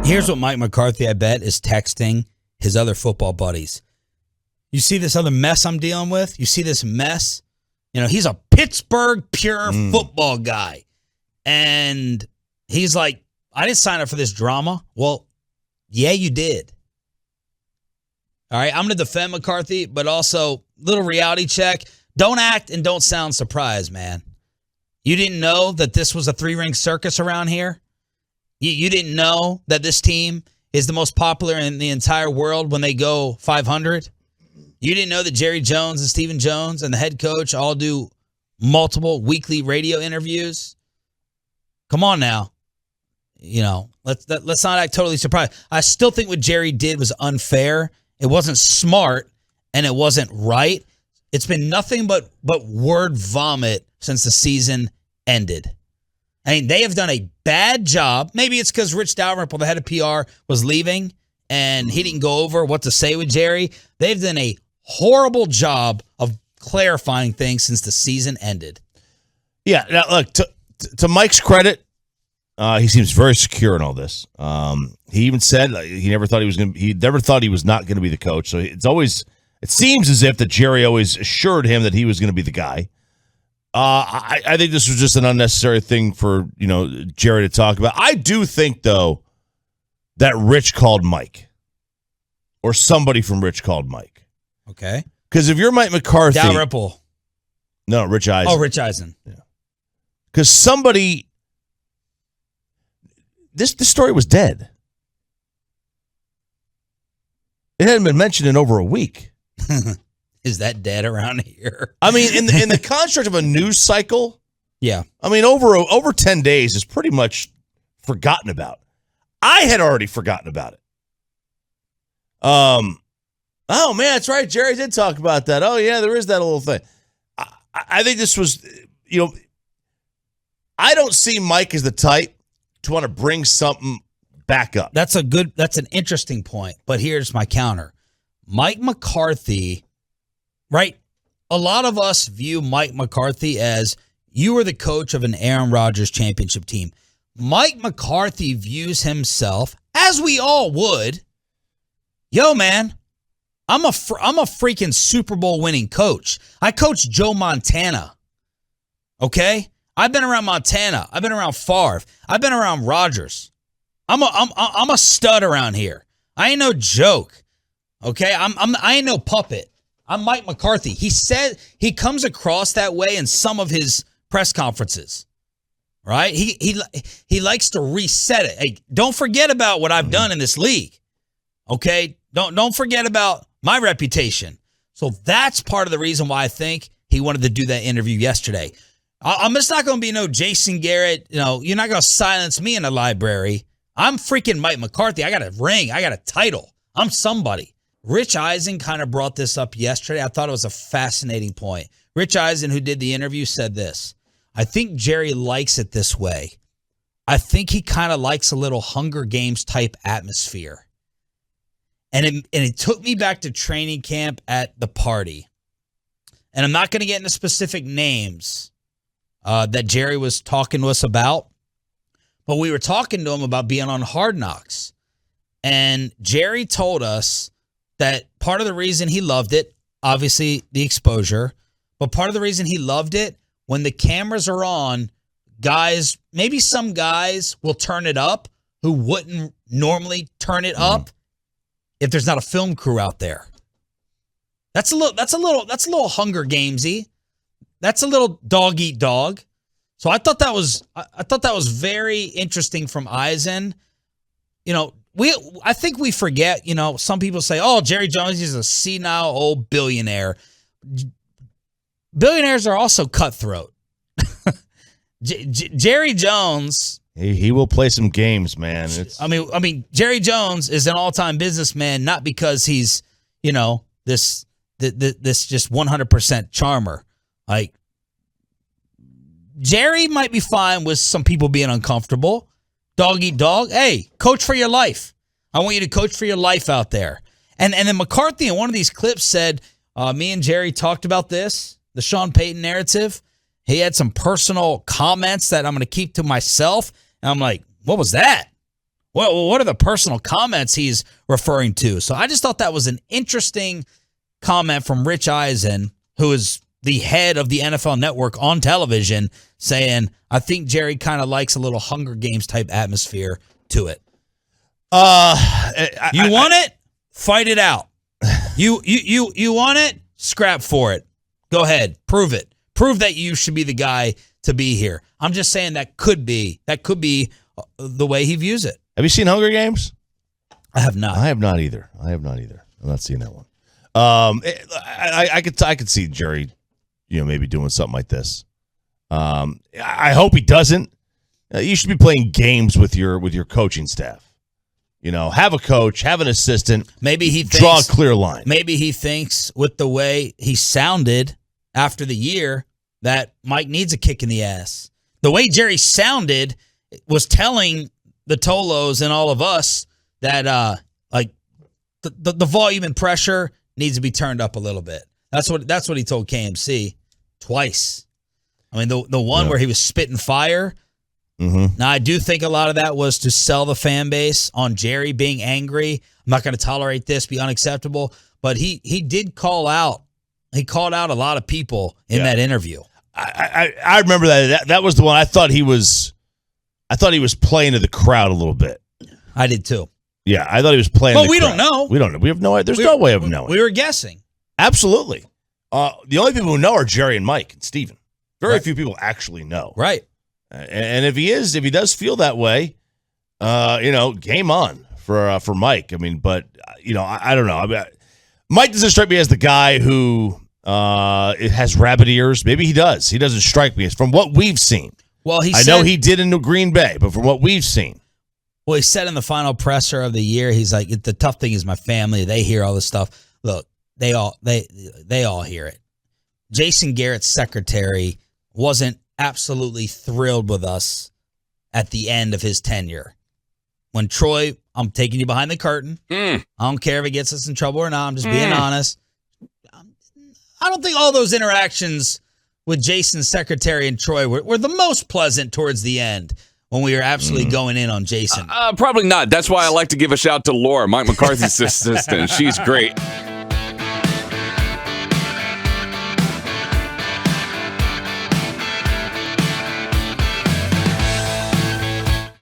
Here's what Mike McCarthy, I bet, is texting his other football buddies. You see this other mess I'm dealing with? You see this mess? You know, he's a Pittsburgh pure football guy. And he's like, I didn't sign up for this drama. Well, yeah, you did. All right, I'm going to defend McCarthy, but also little reality check. Don't act and don't sound surprised, man. You didn't know that this was a three-ring circus around here? You didn't know that this team is the most popular in the entire world when they go 500? You didn't know that Jerry Jones and Stephen Jones and the head coach all do multiple weekly radio interviews? Come on now. You know, let's not act totally surprised. I still think what Jerry did was unfair. It wasn't smart, and it wasn't right. It's been nothing but word vomit since the season ended. I mean, they have done a bad job. Maybe it's because Rich Dalrymple, the head of PR, was leaving, and he didn't go over what to say with Jerry. They've done a horrible job of clarifying things since the season ended. Yeah, now look, to Mike's credit, he seems very secure in all this. He even said he never thought he was not going to be the coach. So it seems as if that Jerry always assured him that he was going to be the guy. I think this was just an unnecessary thing for Jerry to talk about. I do think though that Rich called Mike, or somebody from Rich called Mike. Okay. Because if you're Mike McCarthy, Dalrymple. No, Rich Eisen. Oh, Rich Eisen. Yeah. Because somebody. This story was dead. It hadn't been mentioned in over a week. Is that dead around here? I mean, in the construct of a news cycle, yeah. I mean, over 10 days is pretty much forgotten about. I had already forgotten about it. Oh man, that's right. Jerry did talk about that. Oh yeah, there is that little thing. I think this was, I don't see Mike as the type to want to bring something back up. That's an interesting point. But here's my counter. Mike McCarthy, right? A lot of us view Mike McCarthy as you were the coach of an Aaron Rodgers championship team. Mike McCarthy views himself, as we all would, yo, man, I'm a freaking Super Bowl winning coach. I coached Joe Montana. Okay? I've been around Montana. I've been around Favre. I've been around Rodgers. I'm a stud around here. I ain't no joke. Okay? I ain't no puppet. I'm Mike McCarthy. He said he comes across that way in some of his press conferences. Right? He likes to reset it. Hey, don't forget about what I've done in this league. Okay? Don't forget about my reputation. So that's part of the reason why I think he wanted to do that interview yesterday. I'm just not going to be no Jason Garrett. You're not going to silence me in the library. I'm freaking Mike McCarthy. I got a ring. I got a title. I'm somebody. Rich Eisen kind of brought this up yesterday. I thought it was a fascinating point. Rich Eisen, who did the interview, said this. I think Jerry likes it this way. I think he kind of likes a little Hunger Games type atmosphere. And it took me back to training camp at the party. And I'm not going to get into specific names that Jerry was talking to us about. But we were talking to him about being on Hard Knocks. And Jerry told us that part of the reason he loved it, obviously the exposure, but part of the reason he loved it, when the cameras are on, guys, maybe some guys will turn it up who wouldn't normally turn it up if there's not a film crew out there. That's a little Hunger Gamesy. That's a little dog eat dog. So I thought that was very interesting from Eisen. I think we forget, some people say, oh, Jerry Jones is a senile old billionaire. Billionaires are also cutthroat. Jerry Jones. He will play some games, man. I mean, Jerry Jones is an all-time businessman, not because he's, this just 100% charmer. Like, Jerry might be fine with some people being uncomfortable. Dog eat dog. Hey, coach for your life. I want you to coach for your life out there. And then McCarthy in one of these clips said, me and Jerry talked about this, the Sean Payton narrative. He had some personal comments that I'm going to keep to myself. And I'm like, what was that? What are the personal comments he's referring to? So I just thought that was an interesting comment from Rich Eisen, who is the head of the NFL Network on television, saying, I think Jerry kind of likes a little Hunger Games type atmosphere to it. You want it? Fight it out. You want it? Scrap for it. Go ahead. Prove it. Prove that you should be the guy to be here. I'm just saying that could be the way he views it. Have you seen Hunger Games? I have not. I have not either. I'm not seeing that one. I could see Jerry, maybe doing something like this. I hope he doesn't. You should be playing games with your coaching staff. Have a coach, have an assistant. Maybe he thinks, draw a clear line. Maybe he thinks with the way he sounded after the year that Mike needs a kick in the ass. The way Jerry sounded was telling the Tolos and all of us that the volume and pressure needs to be turned up a little bit. That's what he told KMC twice. I mean, the one where he was spitting fire. Mm-hmm. Now, I do think a lot of that was to sell the fan base on Jerry being angry. I'm not going to tolerate this, be unacceptable. But he did call out. He called out a lot of people in that interview. I remember that. That was the one I thought he was playing to the crowd a little bit. I did too. Yeah, I thought he was playing. But we don't know. We don't know. We have no idea. There's no way of knowing. We were guessing. Absolutely. The only people who know are Jerry and Mike and Steven. Very few people actually know. Right. And if he does feel that way, game on for Mike. I mean, but I don't know. I mean, Mike doesn't strike me as the guy who has rabbit ears. Maybe he does. He doesn't strike me as from what we've seen. Well, I know he did in Green Bay, but from what we've seen. Well, he said in the final presser of the year, he's like, the tough thing is my family. They hear all this stuff. Look, they all hear it. Jason Garrett's secretary wasn't absolutely thrilled with us at the end of his tenure. When Troy, I'm taking you behind the curtain. I don't care if it gets us in trouble or not. I'm just being honest. I don't think all those interactions with Jason's secretary and Troy were the most pleasant towards the end when we were absolutely going in on Jason. Probably not. That's why I like to give a shout to Laura, Mike McCarthy's assistant. She's great.